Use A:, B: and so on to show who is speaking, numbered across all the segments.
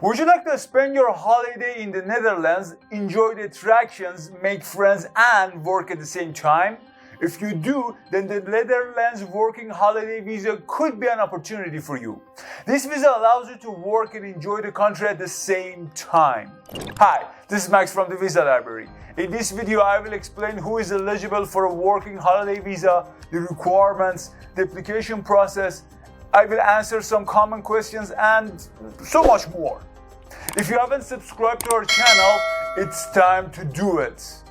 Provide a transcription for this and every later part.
A: Would you like to spend your holiday in the Netherlands, enjoy the attractions, make friends, and work at the same time? If you do, then the Netherlands working holiday visa could be an opportunity for you. This visa allows you to work and enjoy the country at the same time. Hi, this is Max from the Visa Library. In this video, I will explain who is eligible for a working holiday visa, the requirements, the application process. I will answer some common questions and so much more. If you haven't subscribed to our channel, it's time to do it.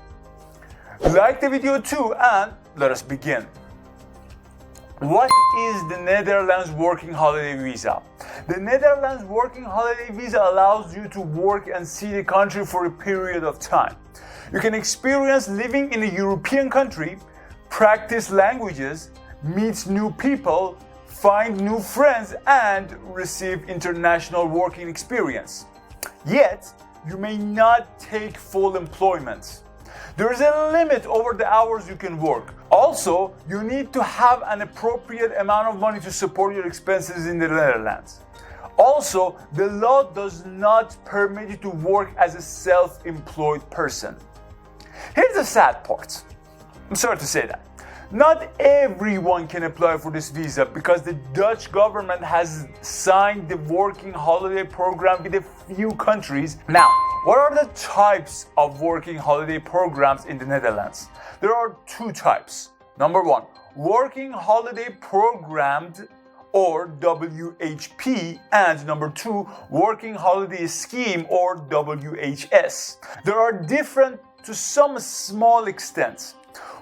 A: Like the video too, and let us begin. What is the Netherlands working holiday visa? The Netherlands working holiday visa allows you to work and see the country for a period of time. You can experience living in a European country, practice languages, meet new people, find new friends, and receive international working experience. Yet, you may not take full employment. There is a limit over the hours you can work. Also, you need to have an appropriate amount of money to support your expenses in the Netherlands. Also, the law does not permit you to work as a self-employed person. Here's the sad part. I'm sorry to say that. Not everyone can apply for this visa because the Dutch government has signed the working holiday program with a few countries. Now, what are the types of working holiday programs in the Netherlands? There are two types. Number one, working holiday programmed or WHP, and number two, working holiday scheme or WHS. They are different to some small extent.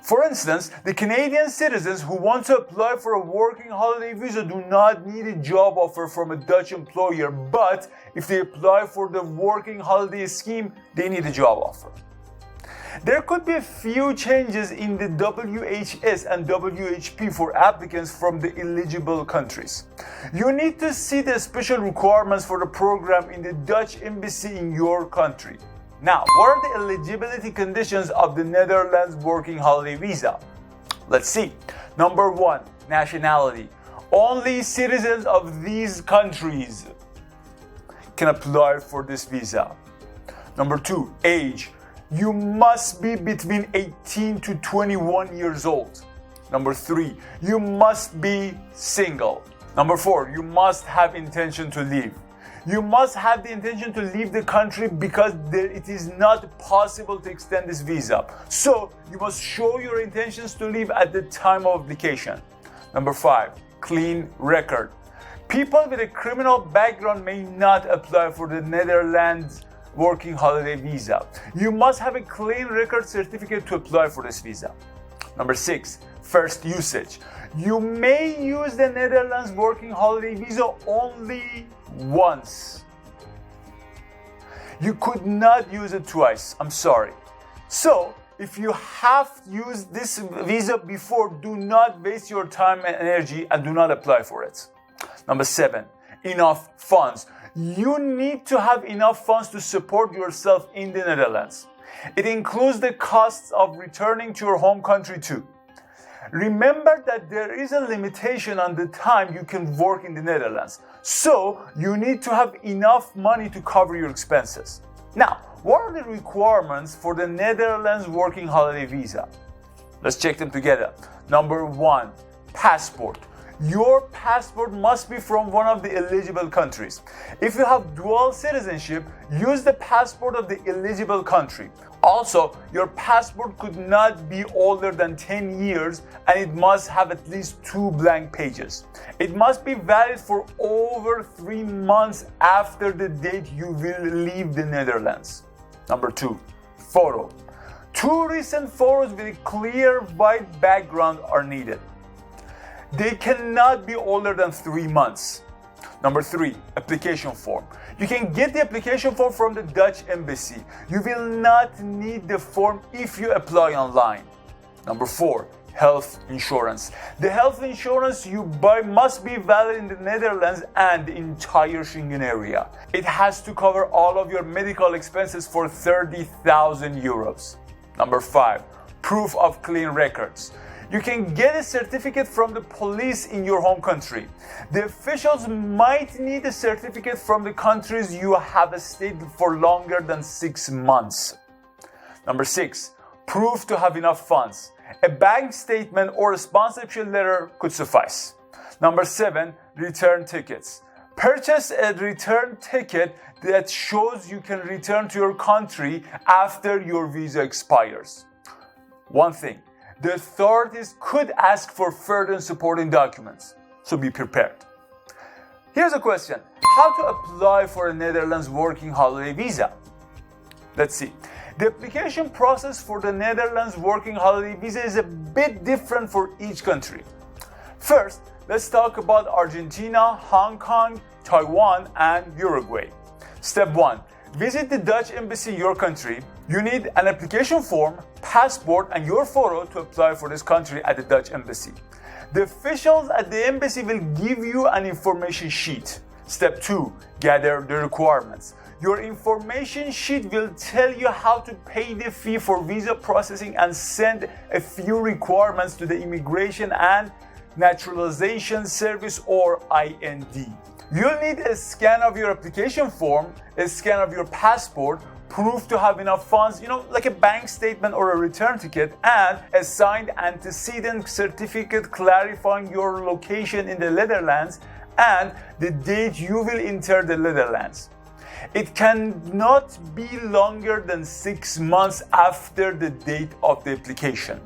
A: For instance, the Canadian citizens who want to apply for a working holiday visa do not need a job offer from a Dutch employer, but if they apply for the working holiday scheme, they need a job offer. There could be a few changes in the WHS and WHP for applicants from the eligible countries. You need to see the special requirements for the program in the Dutch embassy in your country. Now, what are the eligibility conditions of the Netherlands working holiday visa? Let's see. Number one, nationality. Only citizens of these countries can apply for this visa. Number two, age. You must be between 18 to 21 years old. Number three, you must be single. Number four, you must have intention to leave. You must have the intention to leave the country because it is not possible to extend this visa. So you must show your intentions to leave at the time of application. Number five, clean record. People with a criminal background may not apply for the Netherlands working holiday visa. You must have a clean record certificate to apply for this visa. Number six, first usage. You may use the Netherlands working holiday visa only once. You could not use it twice. I'm sorry. So, if you have used this visa before, do not waste your time and energy and do not apply for it. Number seven, enough funds. You need to have enough funds to support yourself in the Netherlands. It includes the costs of returning to your home country too. Remember that there is a limitation on the time you can work in the Netherlands, so you need to have enough money to cover your expenses. Now, what are the requirements for the Netherlands working holiday visa? Let's check them together. Number one, passport. Your passport must be from one of the eligible countries. If you have dual citizenship, use the passport of the eligible country. Also, your passport could not be older than 10 years and it must have at least 2 blank pages. It must be valid for over 3 months after the date you will leave the Netherlands. Number two, photo. 2 recent photos with a clear white background are needed. They cannot be older than 3 months. Number three, application form. You can get the application form from the Dutch embassy. You will not need the form if you apply online. Number four, health insurance. The health insurance you buy must be valid in the Netherlands and the entire Schengen area. It has to cover all of your medical expenses for 30,000 euros. Number five, proof of clean records. You can get a certificate from the police in your home country. The officials might need a certificate from the countries you have stayed for longer than 6 months. Number 6, proof to have enough funds. A bank statement or a sponsorship letter could suffice. Number 7, return tickets. Purchase a return ticket that shows you can return to your country after your visa expires. One thing, the authorities could ask for further supporting documents, so be prepared. Here's a question: how to apply for a Netherlands working holiday visa? Let's see. The application process for the Netherlands working holiday visa is a bit different for each country. First, let's talk about Argentina, Hong Kong, Taiwan, and Uruguay. Step 1. Visit the Dutch embassy in your country. You need an application form, passport, and your photo to apply for this country at the Dutch embassy. The officials at the embassy will give you an information sheet. Step 2. Gather the requirements. Your information sheet will tell you how to pay the fee for visa processing and send a few requirements to the Immigration and Naturalization Service, or IND. You'll need a scan of your application form, a scan of your passport, proof to have enough funds, like a bank statement or a return ticket, and a signed antecedent certificate clarifying your location in the Netherlands and the date you will enter the Netherlands. It cannot be longer than 6 months after the date of the application.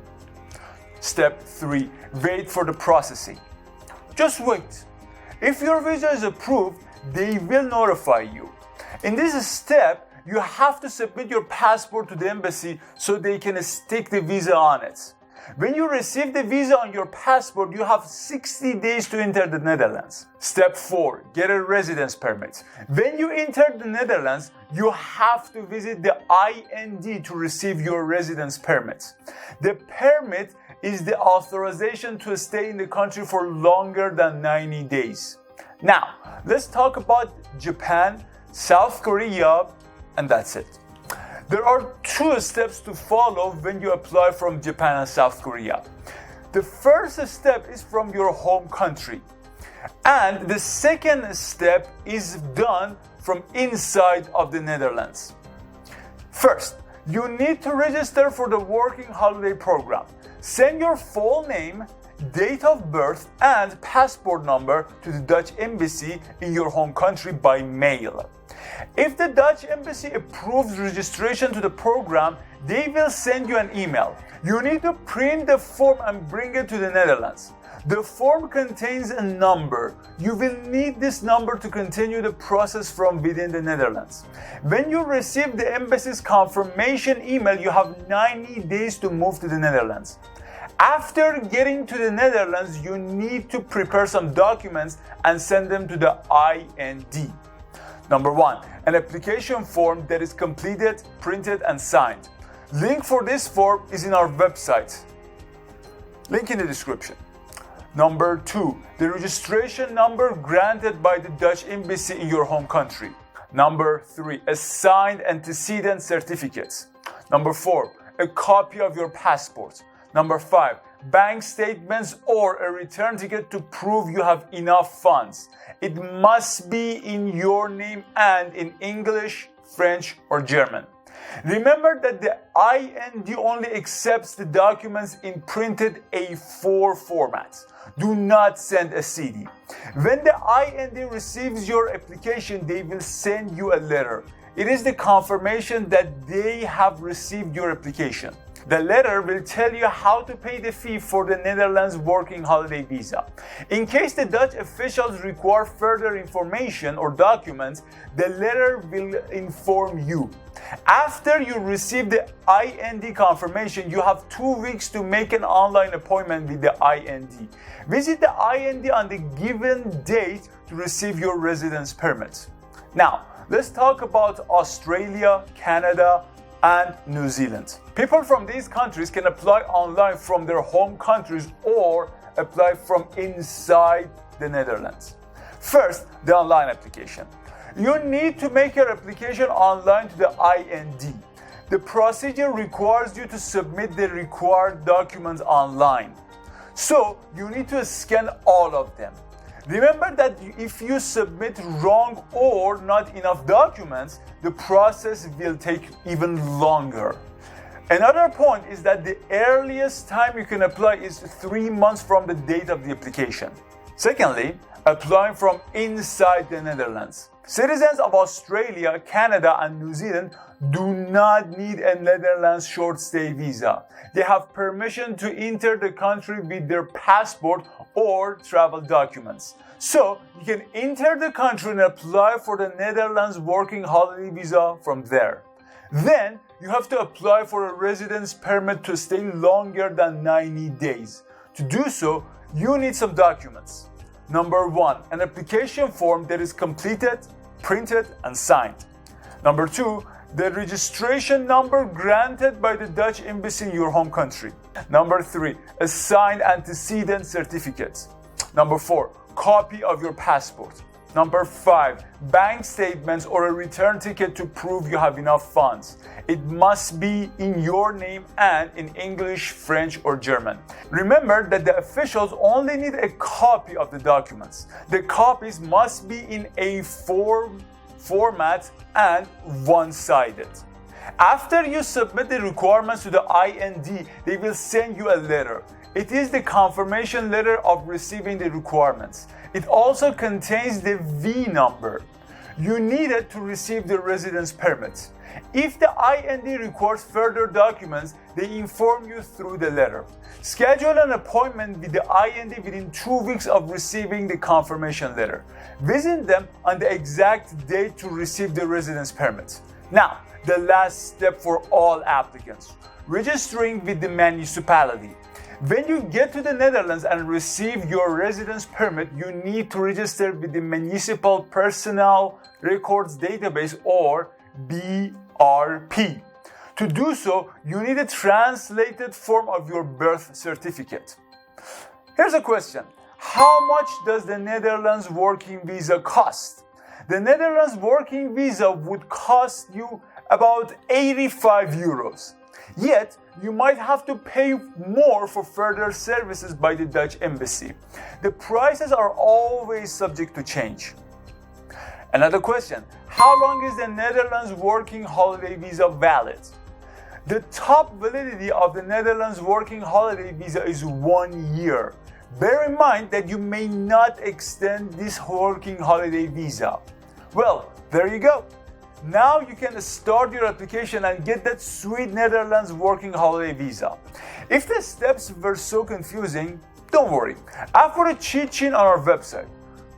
A: Step 3. Wait for the processing. Just wait. If your visa is approved, they will notify you. In this step, you have to submit your passport to the embassy so they can stick the visa on it. When you receive the visa on your passport, you have 60 days to enter the Netherlands. Step 4. Get a residence permit. When you enter the Netherlands, you have to visit the IND to receive your residence permit. The permit is the authorization to stay in the country for longer than 90 days. Now, let's talk about Japan, South Korea, and that's it. There are 2 steps to follow when you apply from Japan and South Korea. The first step is from your home country, and the second step is done from inside of the Netherlands. First, you need to register for the working holiday program. Send your full name, date of birth, and passport number to the Dutch embassy in your home country by mail. If the Dutch embassy approves registration to the program, they will send you an email. You need to print the form and bring it to the Netherlands. The form contains a number. You will need this number to continue the process from within the Netherlands. When you receive the embassy's confirmation email, you have 90 days to move to the Netherlands. After getting to the Netherlands, you need to prepare some documents and send them to the IND. Number 1, an application form that is completed, printed, and signed. Link for this form is in our website. Link in the description. Number 2, the registration number granted by the Dutch embassy in your home country. Number 3, a signed antecedent certificate. Number 4, a copy of your passport. Number 5, bank statements or a return ticket to prove you have enough funds. It must be in your name and in English, French, or German. Remember that the IND only accepts the documents in printed A4 format. Do not send a CD. When the IND receives your application, they will send you a letter. It is the confirmation that they have received your application. The letter will tell you how to pay the fee for the Netherlands working holiday visa. In case the Dutch officials require further information or documents, the letter will inform you. After you receive the IND confirmation, you have 2 weeks to make an online appointment with the IND. Visit the IND on the given date to receive your residence permit. Now, let's talk about Australia, Canada, and New Zealand. People from these countries can apply online from their home countries or apply from inside the Netherlands. First, the online application. You need to make your application online to the IND. The procedure requires you to submit the required documents online. So you need to scan all of them. Remember that if you submit wrong or not enough documents, the process will take even longer. Another point is that the earliest time you can apply is 3 months from the date of the application. Secondly, applying from inside the Netherlands. Citizens of Australia, Canada, and New Zealand do not need a Netherlands short stay visa. They have permission to enter the country with their passport or travel documents. So you can enter the country and apply for the Netherlands working holiday visa from there. Then you have to apply for a residence permit to stay longer than 90 days. To do so, you need some documents. Number 1, an application form that is completed, printed, and signed. Number 2, the registration number granted by the Dutch embassy in your home country. Number 3, a signed antecedent certificate. Number 4, copy of your passport. Number 5, bank statements or a return ticket to prove you have enough funds. It must be in your name and in English, French, or German. Remember that the officials only need a copy of the documents. The copies must be in A4 format and one-sided. After you submit the requirements to the IND, they will send you a letter. It is the confirmation letter of receiving the requirements. It also contains the V number. You need it to receive the residence permit. If the IND requires further documents, they inform you through the letter. Schedule an appointment with the IND within 2 weeks of receiving the confirmation letter. Visit them on the exact date to receive the residence permit. Now, the last step for all applicants, registering with the municipality. When you get to the Netherlands and receive your residence permit, you need to register with the Municipal Personnel Records Database or BRP. To do so, you need a translated form of your birth certificate. Here's a question. How much does the Netherlands working visa cost? The Netherlands working visa would cost you about 85 euros. Yet, you might have to pay more for further services by the Dutch embassy. The prices are always subject to change. Another question, how long is the Netherlands working holiday visa valid? The top validity of the Netherlands working holiday visa is 1 year. Bear in mind that you may not extend this working holiday visa. Well, there you go. Now you can start your application and get that sweet Netherlands working holiday visa. If the steps were so confusing, don't worry. I've put a cheat sheet on our website.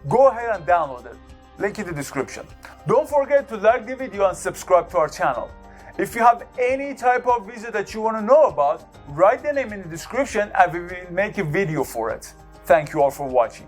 A: Go ahead and download it. Link in the description. Don't forget to like the video and subscribe to our channel. If you have any type of visa that you want to know about, write the name in the description and we will make a video for it. Thank you all for watching.